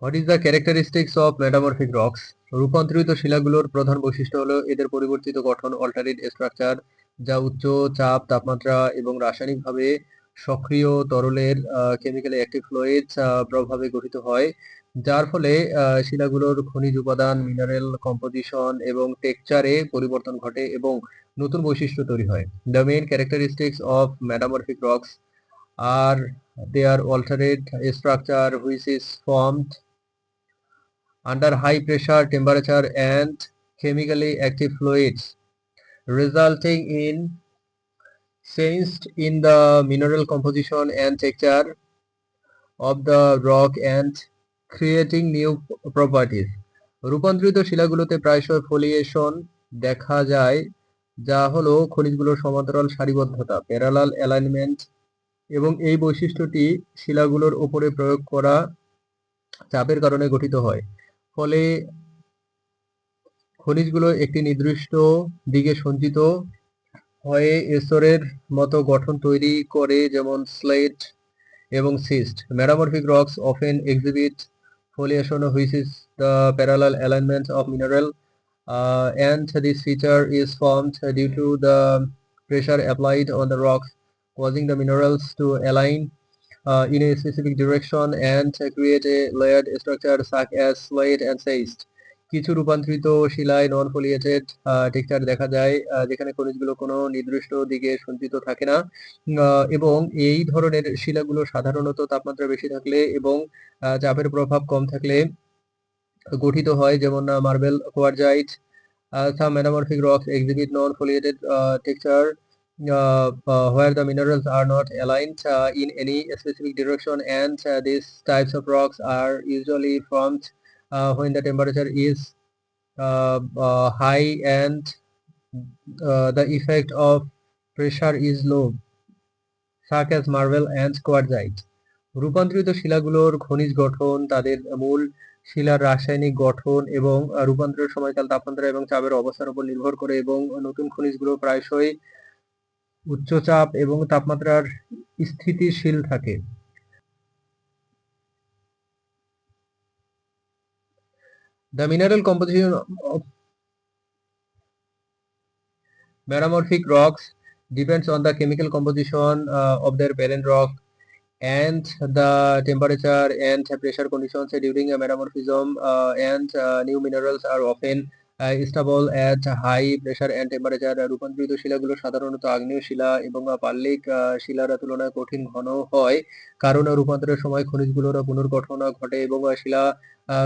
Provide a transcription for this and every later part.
What is the characteristics of metamorphic rocks? রূপান্তরিত শিলাগুলোর প্রধান বৈশিষ্ট্য হলো এদের পরিবর্তিত গঠন, অল্টারেড স্ট্রাকচার, যা উচ্চ চাপ, তাপমাত্রা এবং রাসায়নিকভাবে সক্রিয় তরলের কেমিক্যালি অ্যাক্টিভ ফ্লুইডস প্রভাবে গঠিত হয়, যার ফলে শিলাগুলোর খনিজ উপাদান, মিনারেল কম্পোজিশন এবং টেক্সচারে পরিবর্তন ঘটে এবং নতুন বৈশিষ্ট্য তৈরি হয়। The main characteristics of metamorphic rocks are their altered structure which is formed under high pressure, temperature and chemically active fluids, resulting in change in the mineral composition and texture of the rock and creating new properties. রূপান্তরিত শিলাগুলোতে প্রায়শই ফলিয়েশন দেখা যায়, যা হলো খনিজগুলোর সমান্তরাল সারিবদ্ধতা, parallel alignment, এবং এই বৈশিষ্ট্যটি শিলাগুলোর উপরে প্রয়োগ করা চাপের কারণে গঠিত হয়। ফলে খনিজগুলো একটি নির্দিষ্ট দিকে সঞ্চিত হয়ে স্তরের মতো গঠন তৈরি করে, যেমন স্লেট এবং cyst. Metamorphic rocks often exhibit foliation which is the parallel alignment of mineral, and this feature is formed due to the pressure applied on the rocks, causing the minerals to align in a specific direction and create a layered structure such as slate and schist. কিছু রূপান্তরিত শিলায় নন ফোলিয়েটেড texture দেখা যায়, যেখানে খনিজগুলো কোনো নির্দিষ্ট দিকে সঞ্চিত থাকে না, এবং এই ধরনের শিলাগুলো সাধারণত তাপমাত্রা বেশি থাকলে এবং চাপের প্রভাব কম থাকলে গঠিত হয়, যেমন marble, কোয়ার্জাইট। Some metamorphic rocks exhibit non-foliated texture where the minerals are not aligned in any specific direction, and these types of rocks are usually formed when the temperature is high and the effect of pressure is low, such as marble and quartzite. রূপান্তরিত শিলাগুলোর খনিজ গঠন, তাদের মূল শিলার রাসায়নিক গঠন এবং রূপান্তরের সময়কাল, তাপমাত্রা এবং চাপের অবস্থার উপর নির্ভর করে, এবং নতুন খনিজগুলো প্রায়শই উচ্চ চাপ এবং তাপমাত্রার স্থিতিশীল থাকে। The mineral composition of metamorphic rocks depends on the chemical composition of their parent rock and the temperature and pressure conditions during a metamorphism, and new minerals are often stable at high pressure and temperature. রূপান্তরিত শিলাগুলো সাধারণত আগ্নেয় শিলা এবং পাললিক শিলার তুলনায় কঠিন ঘন হয়, কারণ রূপান্তরের সময় খনিজগুলোর পুনর্গঠন ঘটে এবং শিলা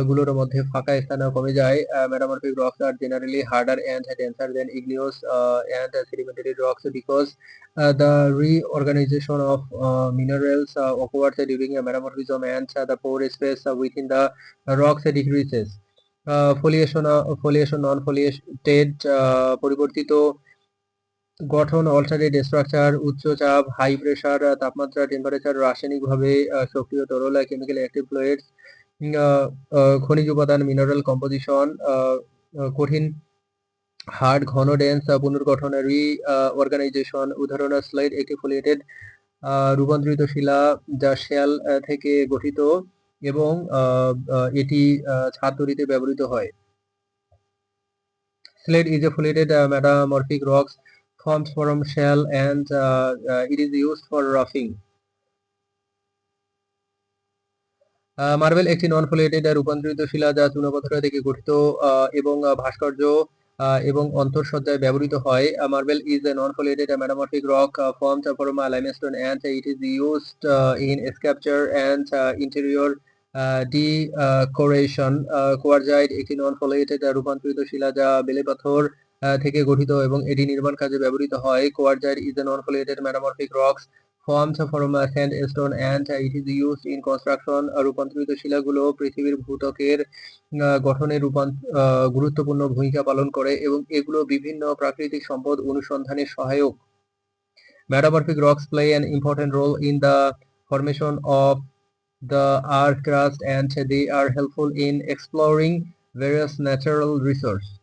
গুলোর মধ্যে ফাঁকা স্থান কমে যায়। Metamorphic rocks are generally harder and denser than igneous and sedimentary rocks because the reorganization of minerals occurs during a metamorphism, and the pore space within the rocks decreases. ফলিয়েশন নন ফলিয়েটেড পরিবর্তিত গঠন, অল্টারেড স্ট্রাকচার, উচ্চ চাপ, হাই প্রেসার, তাপমাত্রা, temperature, রাসায়নিকভাবে সক্রিয় তরল, chemically active fluids, খনিজ উপাদান, মিনারেল কম্পোজিশন, কঠিন হার্ড, ঘন, ডেন্স, পুনর্গঠন, রিঅর্গানাইজেশন। উদাহরণ: স্লেট একটি ফোলিয়েটেড রূপান্তরিত শিলা যা শেল থেকে গঠিত এবং এটি ছাদ তৈরিতে ব্যবহৃত হয়। Slate is a fluted metamorphic rocks formed from shell, and it is used for roughing. Marble একটি নন ফোলিয়েটেড রূপান্তরিত শিলা যা চুনাপাথর থেকে গঠিত এবং ভাস্কর্য এবং অন্তঃসজ্জায় ব্যবহৃত হয়। Marble is a non foliated metamorphic rock formed from limestone, and it is used in sculpture and interior decoration. কোয়ার্জাইট একটি নন ফোলিয়েটেড রূপান্তরিত শিলা যা বেলে পাথর থেকে গঠিত এবং এটি নির্মাণ কাজে ব্যবহৃত হয়। Quartzite is a non foliated metamorphic rocks formed from sandstone, and it is used in construction. রূপান্তরিত শিলাগুলো পৃথিবীর ভূত্বকের গঠনে গুরুত্বপূর্ণ ভূমিকা পালন করে এবং এগুলো বিভিন্ন প্রাকৃতিক সম্পদ অনুসন্ধানে সহায়ক। Metamorphic rocks play an important role in the formation of the earth crust, and they are helpful in exploring various natural resources.